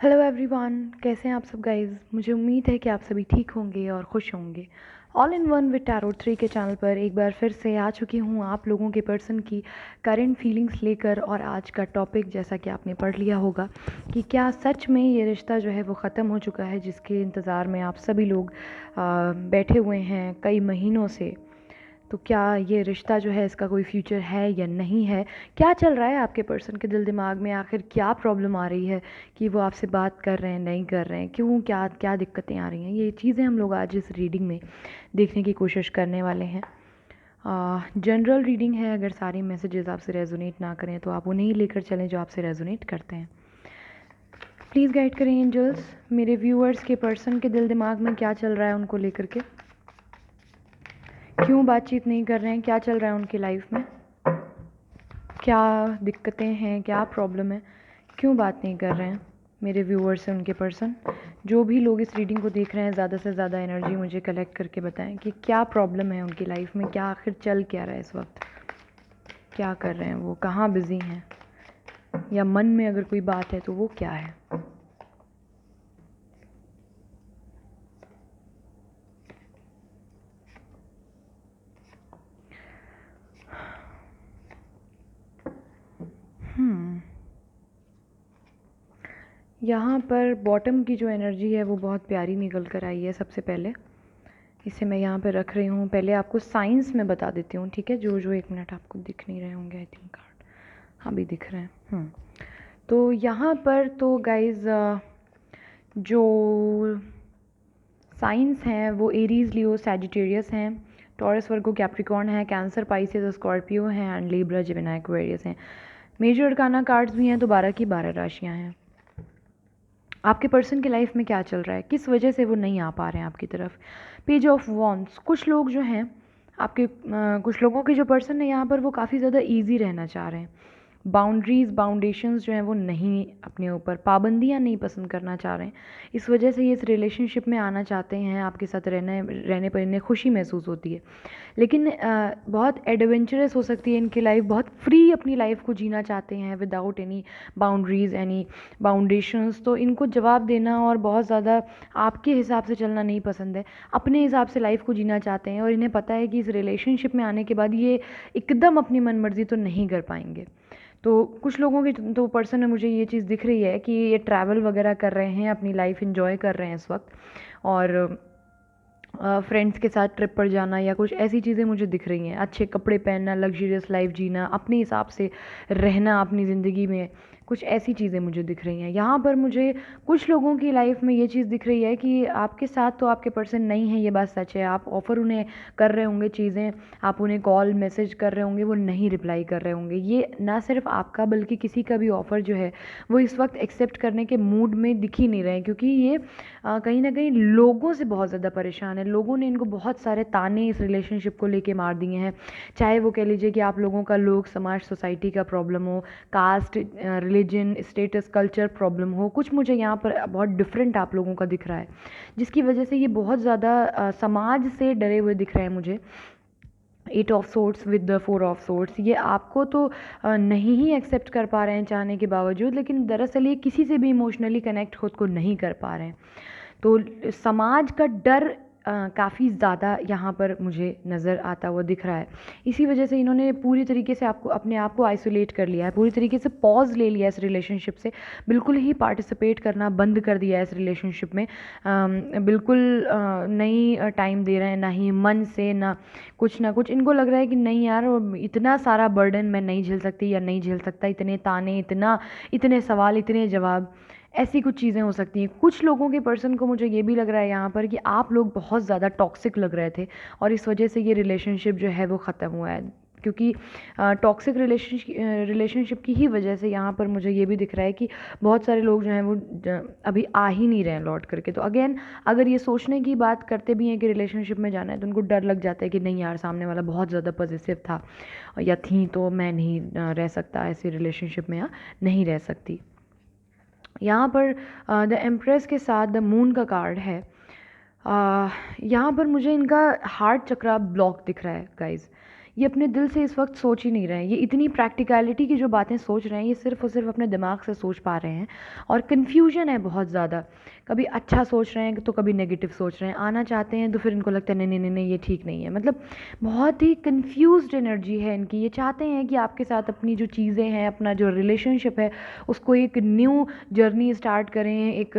Hello everyone, कैसे हैं आप सब गाइस। मुझे उम्मीद है कि आप सभी ठीक होंगे और खुश होंगे। All in one with tarot 3 के चैनल पर एक बार फिर से आ चुकी हूँ आप लोगों के पर्सन की करंट फीलिंग्स लेकर। और आज का टॉपिक, जैसा कि आपने पढ़ लिया होगा, कि क्या सच में ये रिश्ता जो है वो ख़त्म हो चुका है, जिसके इंतज़ार में आप सभी लोग बैठे हुए हैं कई महीनों से। तो क्या ये रिश्ता जो है इसका कोई फ्यूचर है या नहीं है। क्या चल रहा है आपके पर्सन के दिल दिमाग में, आखिर क्या प्रॉब्लम आ रही है कि वो आपसे बात कर रहे हैं नहीं कर रहे हैं, क्यों, क्या क्या दिक्कतें आ रही हैं। ये चीज़ें हम लोग आज इस रीडिंग में देखने की कोशिश करने वाले हैं। जनरल रीडिंग है, अगर सारे मैसेजेस आपसे रेजोनेट ना करें तो आप उन्हें ही लेकर चलें जो आपसे रेजोनेट करते हैं। प्लीज़ गाइड करें एंजल्स, मेरे व्यूअर्स के पर्सन के दिल दिमाग में क्या चल रहा है उनको लेकर के, क्यों बातचीत नहीं कर रहे हैं, क्या चल रहा है उनकी लाइफ में, क्या दिक्कतें हैं, क्या प्रॉब्लम है, क्यों बात नहीं कर रहे हैं। मेरे व्यूअर्स हैं उनके पर्सन, जो भी लोग इस रीडिंग को देख रहे हैं, ज़्यादा से ज़्यादा एनर्जी मुझे कलेक्ट करके बताएं कि क्या प्रॉब्लम है उनकी लाइफ में, क्या आखिर चल क्या रहा है इस वक्त, क्या कर रहे हैं वो, कहाँ बिज़ी हैं, या मन में अगर कोई बात है तो वो क्या है। यहाँ पर बॉटम की जो एनर्जी है वो बहुत प्यारी निकल कर आई है। सबसे पहले इसे मैं यहाँ पे रख रही हूँ, पहले आपको साइंस में बता देती हूँ, ठीक है। जो जो एक मिनट आपको दिख नहीं रहे होंगे, आई थिंक कार्ड हाँ भी दिख रहे हैं। तो यहाँ पर तो गाइज जो साइंस हैं वो एरीज, लियो, सैजिटेरियस हैं, टॉरस, वर्गो, कैप्रिकॉर्न है, कैंसर, पाइसेस, स्कॉर्पियो हैं, एंड लिब्रा, जेमिनी, एक्वेरियस हैं। मेजर अरकाना कार्ड्स भी हैं, तो 12 की 12 राशियाँ हैं। आपके पर्सन की लाइफ में क्या चल रहा है, किस वजह से वो नहीं आ पा रहे हैं आपकी तरफ। पेज ऑफ वॉन्ड्स, कुछ लोग जो हैं आपके कुछ लोगों के जो पर्सन है यहाँ पर वो काफ़ी ज़्यादा ईजी रहना चाह रहे हैं। बाउंड्रीज़, बाउंडेशंस जो हैं वो नहीं, अपने ऊपर पाबंदियाँ नहीं पसंद करना चाह रहे हैं। इस वजह से ये इस रिलेशनशिप में आना चाहते हैं, आपके साथ रहने पर इन्हें खुशी महसूस होती है। लेकिन बहुत एडवेंचरस हो सकती है इनकी लाइफ, बहुत फ्री अपनी लाइफ को जीना चाहते हैं विदाउट एनी बाउंड्रीज़, एनी बाउंडेशंस। तो इनको जवाब देना और बहुत ज़्यादा आपके हिसाब से चलना नहीं पसंद है, अपने हिसाब से लाइफ को जीना चाहते हैं। और इन्हें पता है कि इस रिलेशनशिप में आने के बाद ये एकदम अपनी मनमर्जी तो नहीं कर पाएंगे। तो कुछ लोगों के तो पर्सन में मुझे ये चीज़ दिख रही है कि ये ट्रैवल वगैरह कर रहे हैं, अपनी लाइफ इन्जॉय कर रहे हैं इस वक्त, और फ्रेंड्स के साथ ट्रिप पर जाना या कुछ ऐसी चीज़ें मुझे दिख रही हैं। अच्छे कपड़े पहनना, लग्जरियस लाइफ जीना, अपने हिसाब से रहना अपनी ज़िंदगी में, कुछ ऐसी चीज़ें मुझे दिख रही हैं। यहाँ पर मुझे कुछ लोगों की लाइफ में ये चीज़ दिख रही है कि आपके साथ तो आपके पर्सन नहीं है, ये बात सच है। आप ऑफ़र उन्हें कर रहे होंगे चीज़ें, आप उन्हें कॉल मैसेज कर रहे होंगे, वो नहीं रिप्लाई कर रहे होंगे। ये ना सिर्फ आपका बल्कि किसी का भी ऑफ़र जो है वो इस वक्त एक्सेप्ट करने के मूड में दिख ही नहीं रहे हैं, क्योंकि ये कहीं ना कहीं लोगों से बहुत ज़्यादा परेशान है। लोगों ने इनको बहुत सारे ताने इस रिलेशनशिप को लेके मार दिए हैं। चाहे वो कह लीजिए कि आप लोगों का लोग समाज, सोसाइटी का प्रॉब्लम हो, caste, religion, status, culture problem हो, कुछ मुझे यहाँ पर बहुत डिफरेंट आप लोगों का दिख रहा है, जिसकी वजह से ये बहुत ज़्यादा समाज से डरे हुए दिख रहे हैं मुझे। 8 of sorts with the 4 of sorts, ये आपको तो नहीं ही एक्सेप्ट कर पा रहे हैं चाहने के बावजूद, लेकिन दरअसल ये किसी से भी इमोशनली कनेक्ट खुद को नहीं कर पा रहे हैं। तो समाज का डर काफ़ी ज़्यादा यहाँ पर मुझे नज़र आता हुआ दिख रहा है। इसी वजह से इन्होंने पूरी तरीके से आपको, अपने आप को आइसोलेट कर लिया है, पूरी तरीके से पॉज ले लिया है इस रिलेशनशिप से, बिल्कुल ही पार्टिसिपेट करना बंद कर दिया है इस रिलेशनशिप में। बिल्कुल नहीं टाइम दे रहे हैं, ना ही मन से, ना कुछ इनको लग रहा है कि नहीं यार, इतना सारा बर्डन मैं नहीं झेल सकती या नहीं झेल सकता, इतने ताने, इतने सवाल, इतने जवाब, ऐसी कुछ चीज़ें हो सकती हैं। कुछ लोगों के पर्सन को मुझे ये भी लग रहा है यहाँ पर कि आप लोग बहुत ज़्यादा टॉक्सिक लग रहे थे, और इस वजह से ये रिलेशनशिप जो है वो ख़त्म हुआ है। क्योंकि टॉक्सिक रिलेशनशिप की ही वजह से यहाँ पर मुझे ये भी दिख रहा है कि बहुत सारे लोग जो हैं वो अभी आ ही नहीं रहे हैं लौट करके। तो अगेन, अगर ये सोचने की बात करते भी हैं कि रिलेशनशिप में जाना है, तो उनको डर लग जाता है कि नहीं यार, सामने वाला बहुत ज़्यादा पॉजिटिव था या थी, तो मैं नहीं रह सकता ऐसी रिलेशनशिप में, या नहीं रह सकती। यहाँ पर द एम्प्रेस के साथ द मून का कार्ड है। यहाँ पर मुझे इनका हार्ट चक्रा ब्लॉक दिख रहा है गाइज। ये अपने दिल से इस वक्त सोच ही नहीं रहे हैं। ये इतनी प्रैक्टिकलिटी की जो बातें सोच रहे हैं ये सिर्फ़ और सिर्फ अपने दिमाग से सोच पा रहे हैं, और कन्फ्यूजन है बहुत ज़्यादा। कभी अच्छा सोच रहे हैं तो कभी नेगेटिव सोच रहे हैं, आना चाहते हैं तो फिर इनको लगता है नहीं नहीं नहीं नहीं ये ठीक नहीं है। मतलब बहुत ही कन्फ्यूज्ड एनर्जी है इनकी। ये चाहते हैं कि आपके साथ अपनी जो चीज़ें हैं, अपना जो रिलेशनशिप है, उसको एक न्यू जर्नी स्टार्ट करें, एक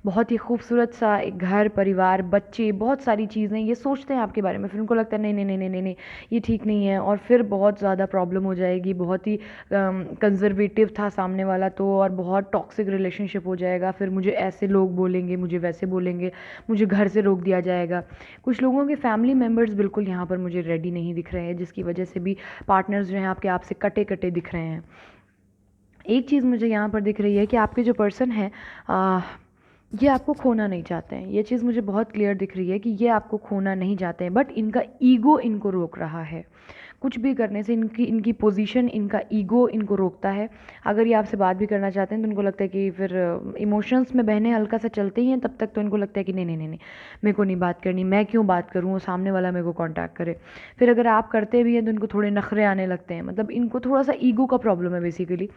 बहुत ही खूबसूरत सा एक घर परिवार बच्चे बहुत सारी चीज़ें ये सोचते हैं आपके बारे में। फिर उनको लगता है नहीं नहीं नहीं नहीं नहीं नहीं ये ठीक नहीं है, और फिर बहुत ज़्यादा प्रॉब्लम हो जाएगी। बहुत ही कंजर्वेटिव था सामने वाला तो, और बहुत टॉक्सिक रिलेशनशिप हो जाएगा। फिर मुझे ऐसे लोग बोलेंगे, मुझे वैसे बोलेंगे, मुझे घर से रोक दिया जाएगा। कुछ लोगों के फैमिली मेम्बर्स बिल्कुल यहाँ पर मुझे रेडी नहीं दिख रहे हैं, जिसकी वजह से भी पार्टनर्स जो हैं आपके आपसे कटे कटे दिख रहे हैं। एक चीज़ मुझे यहाँ पर दिख रही है कि आपके जो पर्सन है ये आपको खोना नहीं चाहते हैं। ये चीज़ मुझे बहुत क्लियर दिख रही है कि ये आपको खोना नहीं चाहते हैं, बट इनका ईगो इनको रोक रहा है। कुछ भी करने से इनकी इनकी पोजीशन, इनका ईगो इनको रोकता है। अगर ये आपसे बात भी करना चाहते हैं तो इनको लगता है कि फिर इमोशंस में बहने हल्का सा चलते ही हैं, तब तक तो इनको लगता है कि नहीं नहीं नहीं नहीं मेरे को नहीं बात करनी, मैं क्यों बात करूँ, वो सामने वाला मेरे को कांटेक्ट करे। फिर अगर आप करते भी हैं तो इनको थोड़े नखरे आने लगते हैं। मतलब इनको थोड़ा सा ईगो का प्रॉब्लम है बेसिकली।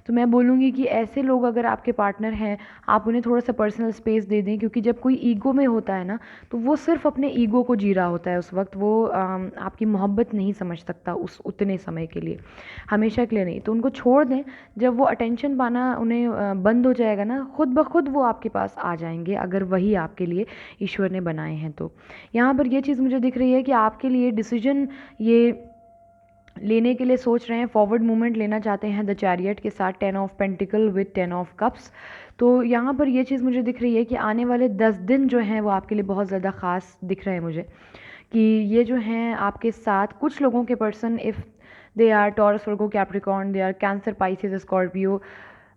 तो मैं बोलूँगी कि ऐसे लोग अगर आपके पार्टनर हैं, आप उन्हें थोड़ा सा पर्सनल स्पेस दे दें, क्योंकि जब कोई ईगो में होता है ना तो वो सिर्फ अपने ईगो को जी रहा होता है। उस वक्त वो आपकी मोहब्बत नहीं समझ सकता उस उतने समय के लिए, हमेशा के लिए नहीं। तो उनको छोड़ दें। जब वो अटेंशन पाना उन्हें बंद हो जाएगा ना, खुद ब खुद वो आपके पास आ जाएंगे, अगर वही आपके लिए ईश्वर ने बनाए हैं तो। यहाँ पर ये चीज़ मुझे दिख रही है कि आपके लिए डिसीजन ये लेने के लिए सोच रहे हैं, फॉरवर्ड मूवमेंट लेना चाहते हैं द चैरियट के साथ, 10 of pentacle with 10 of cups. तो यहाँ पर ये चीज़ मुझे दिख रही है कि आने वाले 10 दिन जो हैं वो आपके लिए बहुत ज़्यादा ख़ास दिख रहे हैं मुझे, कि ये जो हैं आपके साथ कुछ लोगों के person, if they are Taurus, Virgo, Capricorn, they are Cancer, Pisces, Scorpio,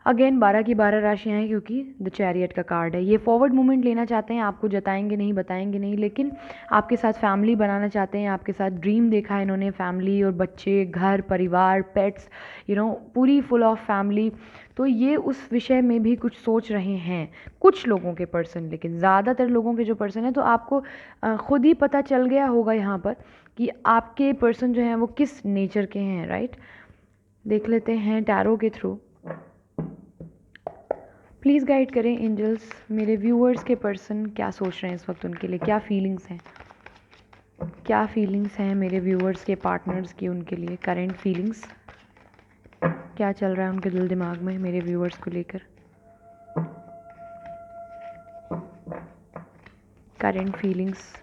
again 12 की 12 राशियाँ हैं क्योंकि द चैरियट का कार्ड है। ये फॉरवर्ड मूवमेंट लेना चाहते हैं, आपको जताएंगे नहीं, बताएंगे नहीं, लेकिन आपके साथ फैमिली बनाना चाहते हैं। आपके साथ ड्रीम देखा है इन्होंने, फैमिली और बच्चे, घर परिवार, पेट्स, पूरी फुल ऑफ फैमिली। तो ये उस विषय में भी कुछ सोच रहे हैं कुछ लोगों के पर्सन, लेकिन ज़्यादातर लोगों के जो पर्सन है, तो आपको खुद ही पता चल गया होगा यहाँ पर कि आपके पर्सन जो हैं वो किस नेचर के हैं, राइट। देख लेते हैं टैरो के थ्रू। प्लीज़ गाइड करें एंजल्स, मेरे व्यूअर्स के पर्सन क्या सोच रहे हैं इस वक्त, उनके लिए क्या फीलिंग्स हैं, क्या फीलिंग्स हैं मेरे व्यूअर्स के पार्टनर्स की, उनके लिए करंट फीलिंग्स क्या चल रहा है उनके दिल दिमाग में मेरे व्यूअर्स को लेकर। Current feelings,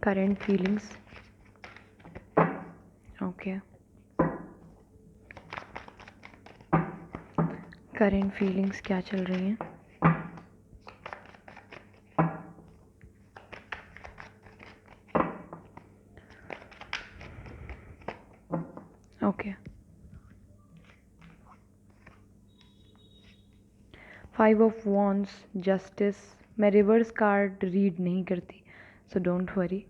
current feelings, okay. Current feelings क्या चल रही हैं, ओके। 5 of wands, justice. मैं रिवर्स कार्ड रीड नहीं करती, सो डोंट वरी।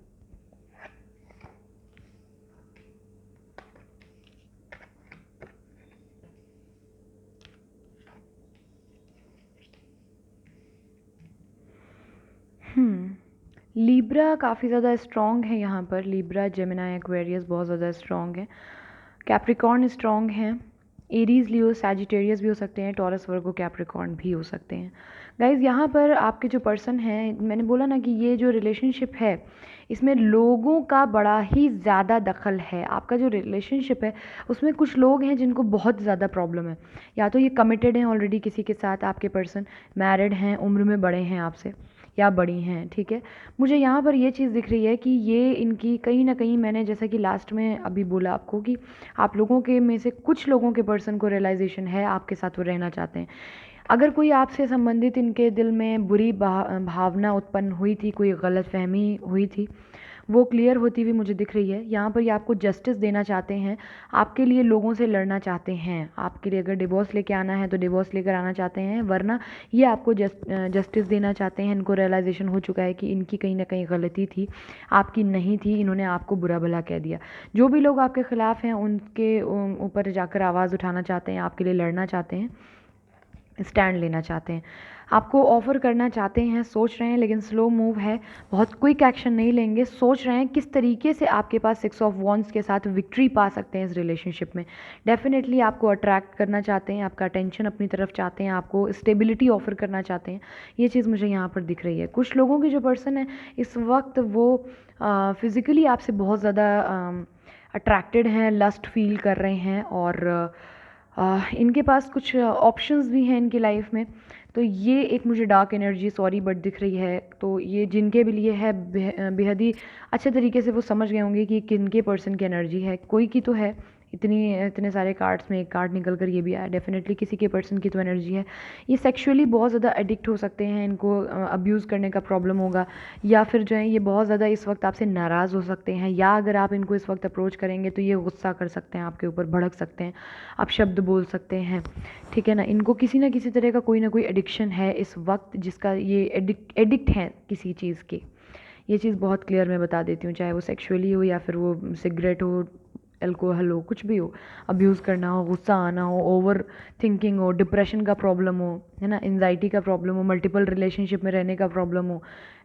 लीब्रा काफ़ी ज़्यादा स्ट्रॉन्ग है यहाँ पर। लीब्रा, जेमिनाई, एक्वेरियस बहुत ज़्यादा स्ट्रॉन्ग है। कैप्रिकॉर्न स्ट्रॉन्ग है। एरीज, लियो, सैजिटेरियस भी हो सकते हैं। टॉरस, वर्गो, कैप्रिकॉर्न भी हो सकते हैं। गाइज़ यहाँ पर आपके जो पर्सन हैं, मैंने बोला ना कि ये जो रिलेशनशिप है इसमें लोगों का बड़ा ही ज़्यादा दखल है। आपका जो रिलेशनशिप है उसमें कुछ लोग हैं जिनको बहुत ज़्यादा प्रॉब्लम है। या तो ये कमिटेड हैं ऑलरेडी किसी के साथ, आपके पर्सन मैरिड हैं, उम्र में बड़े हैं आपसे या बड़ी हैं, ठीक है। मुझे यहाँ पर ये चीज़ दिख रही है कि ये इनकी कहीं ना कहीं, मैंने जैसा कि लास्ट में अभी बोला आपको कि आप लोगों के में से कुछ लोगों के पर्सन को रियलाइजेशन है आपके साथ वो रहना चाहते हैं। अगर कोई आपसे संबंधित इनके दिल में बुरी भावना उत्पन्न हुई थी, कोई गलतफहमी हुई थी, वो क्लियर होती हुई मुझे दिख रही है। यहाँ पर ये आपको जस्टिस देना चाहते हैं, आपके लिए लोगों से लड़ना चाहते हैं। आपके लिए अगर डिवोर्स लेके आना है तो डिवोर्स लेकर आना चाहते हैं, वरना ये आपको जस्टिस देना चाहते हैं। इनको रियलाइजेशन हो चुका है कि इनकी कहीं ना कहीं गलती थी, आपकी नहीं थी, इन्होंने आपको बुरा भला कह दिया। जो भी लोग आपके ख़िलाफ़ हैं उनके ऊपर जाकर आवाज़ उठाना चाहते हैं, आपके लिए लड़ना चाहते हैं। स्टैंड लेना चाहते हैं, आपको ऑफ़र करना चाहते हैं, सोच रहे हैं, लेकिन स्लो मूव है, बहुत क्विक एक्शन नहीं लेंगे, सोच रहे हैं किस तरीके से आपके पास 6 ऑफ वॉन्ड्स के साथ विक्ट्री पा सकते हैं इस रिलेशनशिप में। डेफिनेटली आपको अट्रैक्ट करना चाहते हैं, आपका अटेंशन अपनी तरफ चाहते हैं, आपको स्टेबिलिटी ऑफ़र करना चाहते हैं, ये चीज़ मुझे यहाँ पर दिख रही है। कुछ लोगों की जो पर्सन है इस वक्त वो फिज़िकली आपसे बहुत ज़्यादा अट्रैक्टेड हैं, लस्ट फील कर रहे हैं, और इनके पास कुछ ऑप्शंस भी हैं इनकी लाइफ में। तो ये एक मुझे डार्क एनर्जी सॉरी बट दिख रही है। तो ये जिनके भी लिए है बेहद ही अच्छे तरीके से वो समझ गए होंगे कि किन के पर्सन की एनर्जी है। कोई की तो है, इतने सारे कार्ड्स में एक कार्ड निकल कर ये भी आया, डेफिनेटली किसी के पर्सन की तो एनर्जी है। ये सेक्सुअली बहुत ज़्यादा एडिक्ट हो सकते हैं, इनको अब्यूज़ करने का प्रॉब्लम होगा, या फिर जो है ये बहुत ज़्यादा इस वक्त आपसे नाराज़ हो सकते हैं, या अगर आप इनको इस वक्त अप्रोच करेंगे तो ये गुस्सा कर सकते हैं आपके ऊपर, भड़क सकते हैं, आप शब्द बोल सकते हैं, ठीक है ना। इनको किसी ना किसी तरह का कोई ना कोई एडिक्शन है इस वक्त, जिसका ये एडिक्ट हैं किसी चीज़ की। ये चीज़ बहुत क्लियर मैं बता देती हूँ, चाहे वो सेक्सुअली हो या फिर वो सिगरेट हो, अल्कोहल हो, कुछ भी हो, अब्यूज़ करना हो, गुस्सा आना हो, ओवर थिंकिंग हो, डिप्रेशन का प्रॉब्लम हो, है ना, एंजाइटी का प्रॉब्लम हो, मल्टीपल रिलेशनशिप में रहने का प्रॉब्लम हो,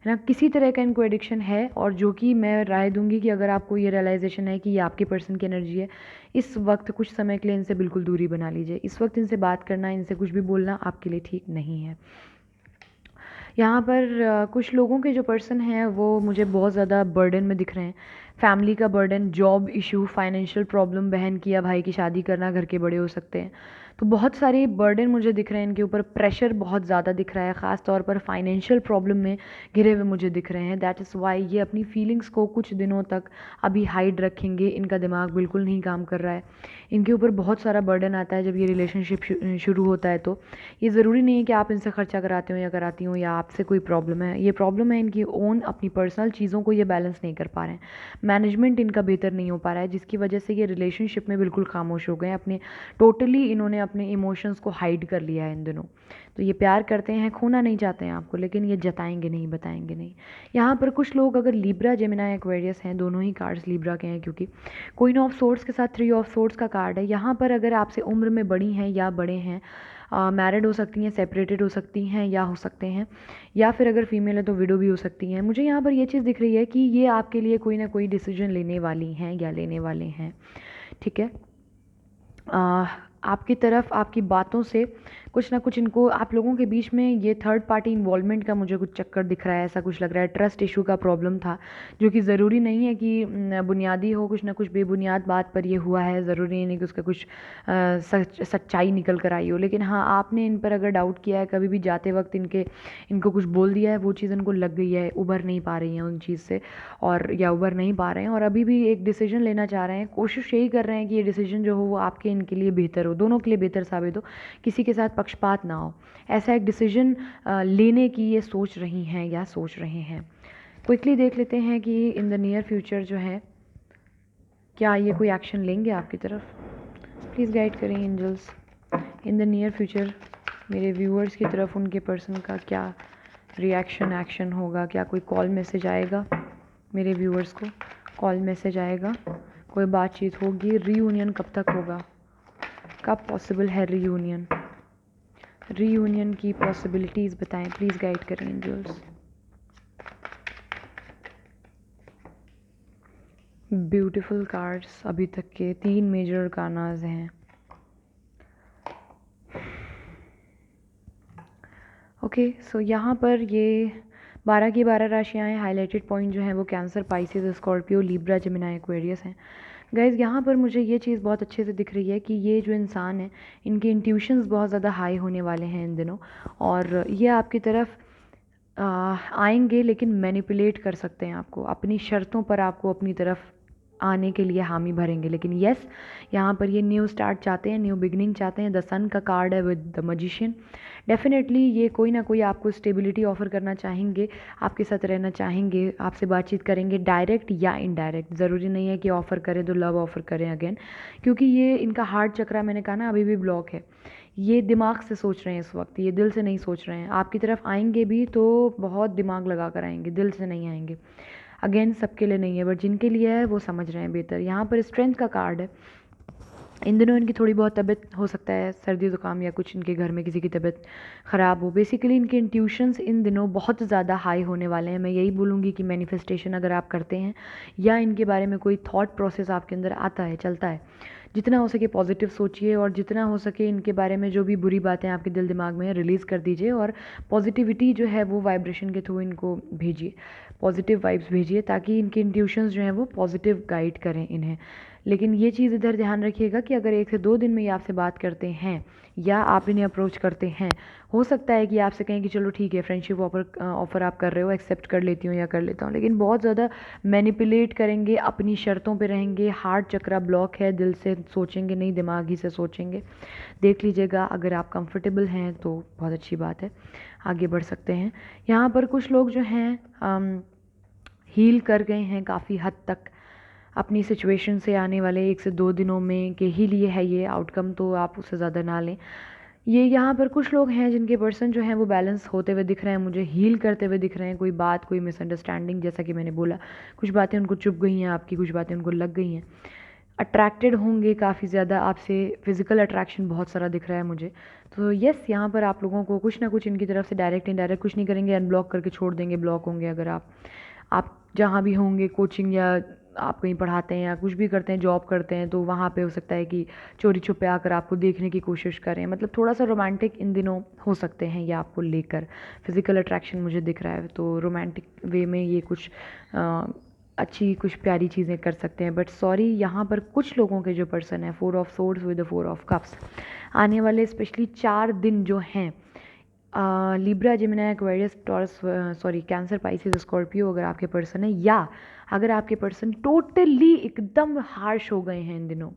है ना, किसी तरह का इनको एडिक्शन है। और जो कि मैं राय दूंगी कि अगर आपको ये रियलाइजेशन है कि ये आपके पर्सन की एनर्जी है, इस वक्त कुछ समय के लिए इनसे बिल्कुल दूरी बना लीजिए। इस वक्त इनसे बात करना, इनसे कुछ भी बोलना आपके लिए ठीक नहीं है। यहाँ पर कुछ लोगों के जो पर्सन हैं वो मुझे बहुत ज़्यादा बर्डन में दिख रहे हैं। फैमिली का burden, job issue, financial problem, बहन की या भाई की शादी करना, घर के बड़े हो सकते हैं। तो बहुत सारे बर्डन मुझे दिख रहे हैं इनके ऊपर, प्रेशर बहुत ज़्यादा दिख रहा है, ख़ास तौर पर फाइनेंशियल प्रॉब्लम में घिरे हुए मुझे दिख रहे हैं। दैट इज़ वाई ये अपनी फीलिंग्स को कुछ दिनों तक अभी हाइड रखेंगे। इनका दिमाग बिल्कुल नहीं काम कर रहा है, इनके ऊपर बहुत सारा बर्डन आता है जब ये रिलेशनशिप शुरू होता है। तो ये ज़रूरी नहीं है कि आप इनसे खर्चा कराते हो या कराती हो, या आपसे कोई प्रॉब्लम है। ये प्रॉब्लम है इनकी ओन, अपनी पर्सनल चीज़ों को ये बैलेंस नहीं कर पा रहे हैं, मैनेजमेंट इनका बेहतर नहीं हो पा रहा है, जिसकी वजह से ये रिलेशनशिप में बिल्कुल खामोश हो गए हैं। अपने टोटली इन्होंने अपने इमोशंस को हाइड कर लिया है इन दिनों। तो ये प्यार करते हैं, खोना नहीं चाहते हैं आपको, लेकिन ये जताएंगे नहीं, बताएंगे नहीं। यहाँ पर कुछ लोग अगर लिब्रा, जेमिनी, एक्वेरियस हैं, दोनों ही कार्ड्स लिब्रा के हैं, क्योंकि क्वीन ऑफ सोर्ड्स के साथ 3 ऑफ सोर्ड्स का कार्ड है। यहाँ पर अगर आपसे उम्र में बड़ी हैं या बड़े हैं, मैरिड हो सकती हैं, सेपरेटेड हो सकती हैं, या हो सकते हैं, या फिर अगर फीमेल है तो विडो भी हो सकती हैं। मुझे यहाँ पर ये चीज़ दिख रही है कि ये आपके लिए कोई ना कोई डिसीजन लेने वाली हैं या लेने वाले हैं, ठीक है। आपकी तरफ, आपकी बातों से कुछ ना कुछ इनको, आप लोगों के बीच में ये थर्ड पार्टी इन्वॉल्वमेंट का मुझे कुछ चक्कर दिख रहा है, ऐसा कुछ लग रहा है। ट्रस्ट इशू का प्रॉब्लम था, जो कि ज़रूरी नहीं है कि बुनियादी हो, कुछ ना कुछ बेबुनियाद बात पर ये हुआ है, ज़रूरी नहीं कि उसका कुछ सच्चाई निकल कर आई हो। लेकिन हाँ, आपने इन पर अगर डाउट किया है कभी भी जाते वक्त, इनको कुछ बोल दिया है, वो चीज़ इनको लग गई है, उभर नहीं पा रही हैं उन चीज़ से, और या उभर नहीं पा रहे हैं, और अभी भी एक डिसीजन लेना चाह रहे हैं, कोशिश यही कर रहे हैं कि ये डिसीजन जो हो वो आपके, इनके लिए बेहतर हो, दोनों के लिए बेहतर साबित हो, किसी के साथ पक्षपात ना हो। ऐसा एक डिसीजन लेने की ये सोच रही हैं या सोच रहे हैं। क्विकली देख लेते हैं कि इन द नियर फ्यूचर जो है, क्या ये कोई एक्शन लेंगे आपकी तरफ। प्लीज़ गाइड करें angels, in the near future मेरे व्यूअर्स की तरफ उनके पर्सन का क्या रिएक्शन, एक्शन होगा। क्या कोई कॉल मैसेज आएगा मेरे व्यूअर्स को, कॉल मैसेज आएगा, कोई बातचीत होगी, रीयूनियन कब तक होगा, कब पॉसिबल है रीयूनियन, रीयूनियन की पॉसिबिलिटीज़ बताएं, प्लीज़ गाइड करें एंजल्स। ब्यूटीफुल कार्ड्स, अभी तक के 3 मेजर अरकानाज हैं। ओके, सो यहाँ पर ये 12 की 12 राशियाँ हैं। हाईलाइटेड पॉइंट जो है वो cancer, Pisces, Scorpio, Libra, Gemini, Aquarius हैं। गाइज़, यहाँ पर मुझे ये चीज़ बहुत अच्छे से दिख रही है कि ये जो इंसान है, इनके इंट्यूशंस बहुत ज़्यादा हाई होने वाले हैं इन दिनों, और ये आपकी तरफ आएंगे, लेकिन मैनिपुलेट कर सकते हैं आपको, अपनी शर्तों पर आपको अपनी तरफ आने के लिए हामी भरेंगे। लेकिन यस, यहाँ पर ये न्यू स्टार्ट चाहते हैं, न्यू बिगनिंग चाहते हैं। द सन का कार्ड है विद द मजिशियन। डेफिनेटली ये कोई ना कोई आपको स्टेबिलिटी ऑफ़र करना चाहेंगे, आपके साथ रहना चाहेंगे, आपसे बातचीत करेंगे, डायरेक्ट या इनडायरेक्ट। ज़रूरी नहीं है कि ऑफ़र करें तो लव ऑफ़र करें अगेन, क्योंकि ये इनका हार्ट चक्रा, मैंने कहा ना, अभी भी ब्लॉक है। ये दिमाग से सोच रहे हैं इस वक्त, ये दिल से नहीं सोच रहे हैं। आपकी तरफ आएंगे भी तो बहुत दिमाग लगा कर आएंगे, दिल से नहीं आएंगे। अगेन सबके लिए नहीं है, बट जिनके लिए है वो समझ रहे हैं बेहतर। यहाँ पर स्ट्रेंथ का कार्ड है, इन दिनों इनकी थोड़ी बहुत तबीयत हो सकता है सर्दी ज़ुकाम या कुछ इनके घर में किसी की तबीयत ख़राब हो। बेसिकली इनके इंट्यूशंस इन दिनों बहुत ज़्यादा हाई होने वाले हैं। मैं यही बोलूँगी कि मैनिफेस्टेशन अगर आप करते हैं या इनके बारे में कोई थॉट प्रोसेस आपके अंदर आता है, चलता है, जितना हो सके पॉजिटिव सोचिए और जितना हो सके इनके बारे में जो भी बुरी बातें आपके दिल दिमाग में है रिलीज़ कर दीजिए और पॉजिटिविटी जो है वो वाइब्रेशन के थ्रू इनको भेजिए, पॉजिटिव वाइब्स भेजिए ताकि इनके इंट्यूशंस जो हैं वो पॉजिटिव गाइड करें इन्हें। लेकिन ये चीज़ इधर ध्यान रखिएगा कि अगर 1 से 2 दिन में ये आपसे बात करते हैं या आप इन्हें अप्रोच करते हैं, हो सकता है कि आपसे कहें कि चलो ठीक है फ्रेंडशिप ऑफ़र आप कर रहे हो, एक्सेप्ट कर लेती हूँ या कर लेता हूँ, लेकिन बहुत ज़्यादा मैनिपुलेट करेंगे, अपनी शर्तों पे रहेंगे, हार्ट चक्रा ब्लॉक है, दिल से सोचेंगे नहीं, दिमाग ही से सोचेंगे। देख लीजिएगा, अगर आप कंफर्टेबल हैं तो बहुत अच्छी बात है, आगे बढ़ सकते हैं। यहाँ पर कुछ लोग जो हैं हील कर गए हैं काफ़ी हद तक अपनी सिचुएशन से आने वाले 1 से 2 दिनों में के ही लिए है ये आउटकम, तो आप उससे ज़्यादा ना लें। ये यहाँ पर कुछ लोग हैं जिनके पर्सन जो हैं वो बैलेंस होते हुए दिख रहे हैं, मुझे हील करते हुए दिख रहे हैं। कोई बात, कोई मिसअंडरस्टैंडिंग, जैसा कि मैंने बोला, कुछ बातें उनको चुभ गई हैं आपकी, कुछ बातें उनको लग गई हैं। अट्रैक्टेड होंगे काफ़ी ज़्यादा आपसे, फ़िज़िकल अट्रैक्शन बहुत सारा दिख रहा है मुझे। तो येस, यहाँ पर आप लोगों को कुछ ना कुछ इनकी तरफ से डायरेक्ट इनडायरेक्ट कुछ नहीं करेंगे, अनब्लॉक करके छोड़ देंगे, ब्लॉक होंगे अगर आप जहाँ भी होंगे, कोचिंग या आप कहीं पढ़ाते हैं या कुछ भी करते हैं, जॉब करते हैं, तो वहाँ पे हो सकता है कि चोरी छुपे आकर आपको देखने की कोशिश करें। मतलब थोड़ा सा रोमांटिक इन दिनों हो सकते हैं ये आपको लेकर, फिज़िकल अट्रैक्शन मुझे दिख रहा है, तो रोमांटिक वे में ये कुछ अच्छी कुछ प्यारी चीज़ें कर सकते हैं। बट सॉरी, यहाँ पर कुछ लोगों के जो पर्सन है 4 of swords with 4 of cups, आने वाले स्पेशली 4 दिन जो हैं, Libra, Gemini, Aquarius, taurus, sorry cancer, Pisces, Scorpio अगर आपके पर्सन है, या अगर आपके पर्सन टोटली एकदम हार्श हो गए हैं इन दिनों,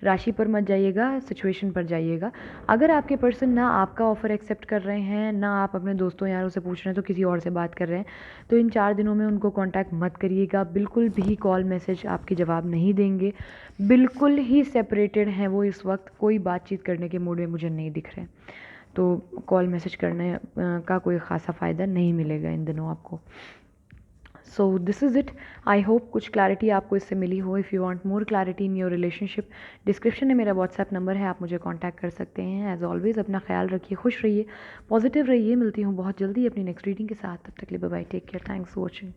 राशि पर मत जाइएगा, सिचुएशन पर जाइएगा। अगर आपके पर्सन ना आपका ऑफ़र एक्सेप्ट कर रहे हैं, ना आप अपने दोस्तों यारों से पूछ रहे हैं, तो किसी और से बात कर रहे हैं, तो इन 4 दिनों में उनको कांटेक्ट मत करिएगा। बिल्कुल भी कॉल मैसेज आपके जवाब नहीं देंगे, बिल्कुल ही सेपरेटेड हैं वो इस वक्त, कोई बातचीत करने के मूड में मुझे नहीं दिख रहे। तो कॉल मैसेज करने का कोई ख़ासा फ़ायदा नहीं मिलेगा इन दिनों आपको। So this is it. I hope कुछ क्लैरिटी आपको इससे मिली हो। If you want more clarity in your relationship, description में मेरा व्हाट्सएप नंबर है, आप मुझे कांटेक्ट कर सकते हैं। एज ऑलवेज़ अपना ख्याल रखिए, खुश रहिए, पॉजिटिव रहिए। मिलती हूँ बहुत जल्दी अपनी नेक्स्ट रीडिंग के साथ, तब तक के लिए bye bye, take care, thanks for watching.